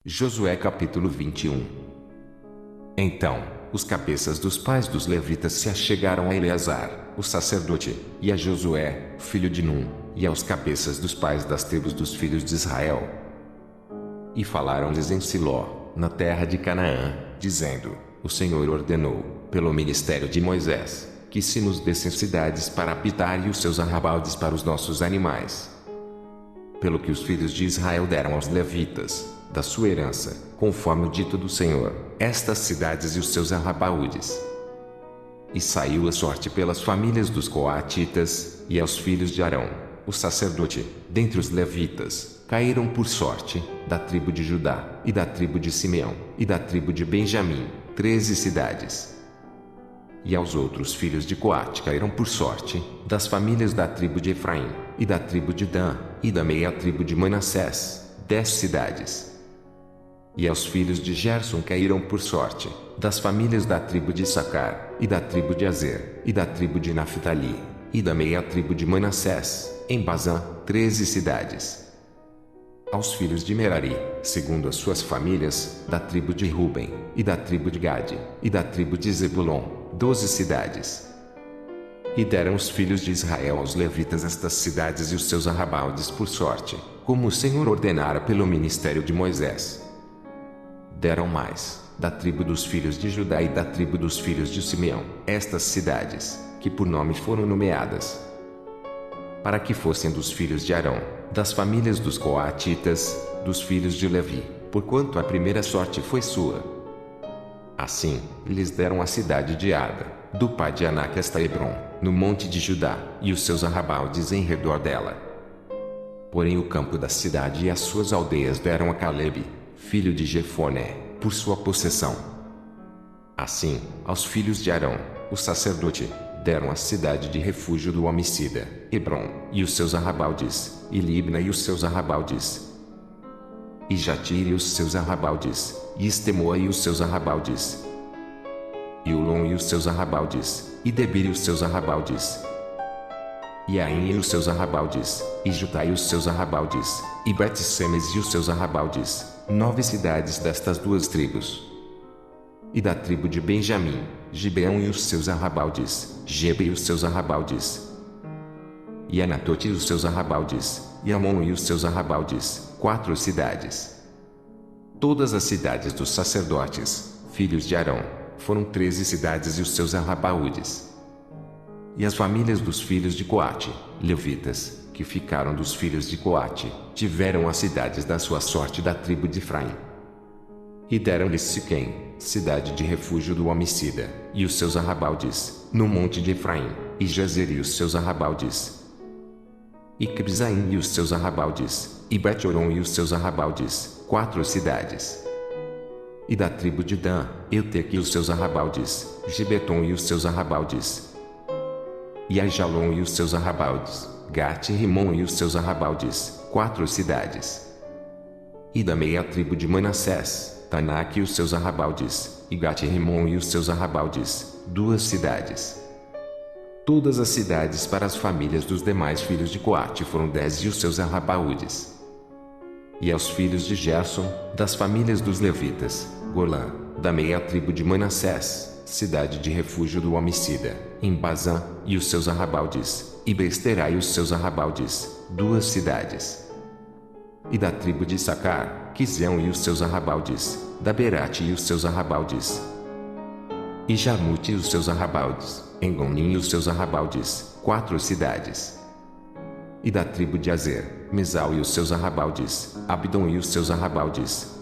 Josué capítulo 21. Então, os cabeças dos pais dos levitas se achegaram a Eleazar, o sacerdote, e a Josué, filho de Num, e aos cabeças dos pais das tribos dos filhos de Israel. E falaram-lhes em Siló, na terra de Canaã, dizendo: O Senhor ordenou, pelo ministério de Moisés, que se nos dessem cidades para habitar e os seus arrabaldes para os nossos animais. Pelo que os filhos de Israel deram aos levitas, da sua herança, conforme o dito do Senhor, estas cidades e os seus arrabaúdes. E saiu a sorte pelas famílias dos coatitas, e aos filhos de Arão, o sacerdote, dentre os levitas, caíram por sorte, da tribo de Judá, e da tribo de Simeão, e da tribo de Benjamim, 13 cidades. E aos outros filhos de Coate caíram por sorte, das famílias da tribo de Efraim, e da tribo de Dan, e da meia tribo de Manassés, 10 cidades. E aos filhos de Gerson caíram por sorte, das famílias da tribo de Issacar, e da tribo de Azer, e da tribo de Naphtali, e da meia tribo de Manassés, em Bazã, 13 cidades. Aos filhos de Merari, segundo as suas famílias, da tribo de Ruben, e da tribo de Gade, e da tribo de Zebulon, 12 cidades. E deram os filhos de Israel aos levitas estas cidades e os seus arrabaldes por sorte, como o Senhor ordenara pelo ministério de Moisés. Deram mais, da tribo dos filhos de Judá e da tribo dos filhos de Simeão, estas cidades, que por nome foram nomeadas, para que fossem dos filhos de Arão, das famílias dos coatitas, dos filhos de Levi, porquanto a primeira sorte foi sua. Assim, lhes deram a cidade de Arda, do pai de Anak esta Hebron, no monte de Judá, e os seus arrabaldes em redor dela. Porém o campo da cidade e as suas aldeias deram a Calebe, filho de Jefoné, por sua possessão. Assim, aos filhos de Arão, o sacerdote, deram a cidade de refúgio do homicida, Hebron, e os seus arrabaldes, e Libna e os seus arrabaldes, e Jatir e os seus arrabaldes, e Estemoa e os seus arrabaldes, e Ulom e os seus arrabaldes, e Debir e os seus arrabaldes, e Ain e os seus arrabaldes, e Jutá e os seus arrabaldes, e Bet-Semes e os seus arrabaldes, 9 cidades destas duas tribos. E da tribo de Benjamim, Gibeão e os seus arrabaldes, Gebe e os seus arrabaldes, e Anatote e os seus arrabaldes, e Amon e os seus arrabaldes, 4 cidades. Todas as cidades dos sacerdotes, filhos de Arão, foram 13 cidades e os seus arrabaúdes. E as famílias dos filhos de Coate, levitas, que ficaram dos filhos de Coate, tiveram as cidades da sua sorte da tribo de Efraim. E deram-lhes Siquém, cidade de refúgio do homicida, e os seus arrabaldes, no monte de Efraim, e Jazer e os seus arrabaldes, e Quibzaim e os seus arrabaldes, e Bet-Horon e os seus arrabaldes, 4 cidades. E da tribo de Dan, Euteque e os seus arrabaldes, Gibeton e os seus arrabaldes, e Aijalon e os seus arrabaldes, Gate e Rimon e os seus arrabaldes, 4 cidades. E da meia tribo de Manassés, Tanak e os seus arrabaldes, e Gate e Rimon e os seus arrabaldes, 2 cidades. Todas as cidades para as famílias dos demais filhos de Coate foram 10 e os seus arrabaúdes. E aos filhos de Gerson, das famílias dos levitas, Golã, da meia tribo de Manassés, cidade de refúgio do homicida, em Bazã, e os seus arrabaldes, e Besterá e os seus arrabaldes, 2 cidades. E da tribo de Issacar, Quizão e os seus arrabaldes, da Berate e os seus arrabaldes, e Jarmute e os seus arrabaldes, Engonim e os seus arrabaldes, 4 cidades. E da tribo de Azer, Mesal e os seus arrabaldes, Abdon e os seus arrabaldes,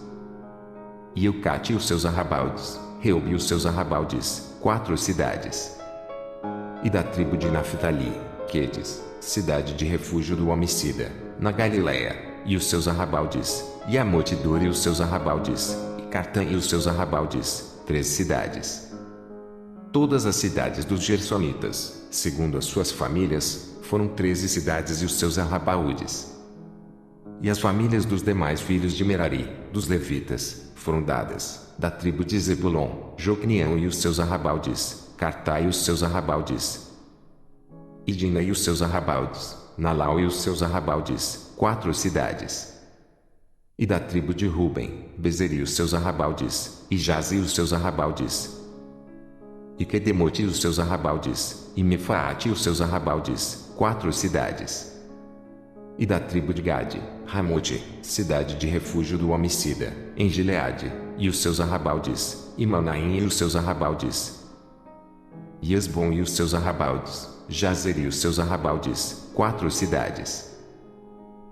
e Eucate e os seus arrabaldes, Reub e os seus arrabaldes, 4 cidades. E da tribo de Naphtali, Quedes, cidade de refúgio do homicida, na Galileia, e os seus arrabaldes, e Amotidor e os seus arrabaldes, e Cartã e os seus arrabaldes, 3 cidades. Todas as cidades dos Gersonitas, segundo as suas famílias, foram 13 cidades e os seus arrabaúdes. E as famílias dos demais filhos de Merari, dos levitas, foram dadas, da tribo de Zebulon, Jocneão e os seus arrabaldes, Cartá e os seus arrabaldes, e Dina e os seus arrabaldes, Nalau e os seus arrabaldes, 4 cidades. E da tribo de Ruben, Bezeri e os seus arrabaldes, e Jaze e os seus arrabaldes, e Quedemote e os seus arrabaldes, e Mefaate e os seus arrabaldes, 4 cidades. E da tribo de Gade, Ramote, cidade de refúgio do homicida, em Gileade, e os seus arrabaldes, e Manaim e os seus arrabaldes, e Esbom e os seus arrabaldes, Jazer e os seus arrabaldes, 4 cidades.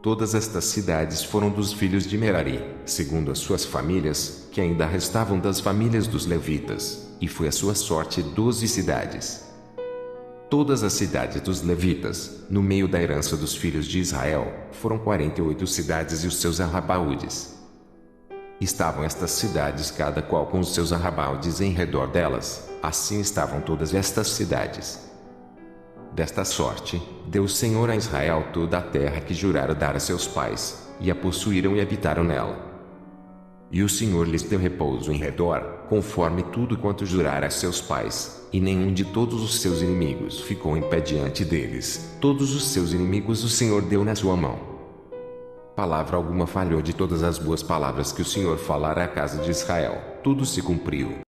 Todas estas cidades foram dos filhos de Merari, segundo as suas famílias, que ainda restavam das famílias dos levitas, e foi a sua sorte 12 cidades. Todas as cidades dos levitas, no meio da herança dos filhos de Israel, foram 48 cidades e os seus arrabaldes. Estavam estas cidades cada qual com os seus arrabaldes em redor delas, assim estavam todas estas cidades. Desta sorte, deu o Senhor a Israel toda a terra que jurara dar a seus pais, e a possuíram e habitaram nela. E o Senhor lhes deu repouso em redor, conforme tudo quanto jurara a seus pais, e nenhum de todos os seus inimigos ficou em pé diante deles. Todos os seus inimigos o Senhor deu na sua mão. Palavra alguma falhou de todas as boas palavras que o Senhor falara à casa de Israel, tudo se cumpriu.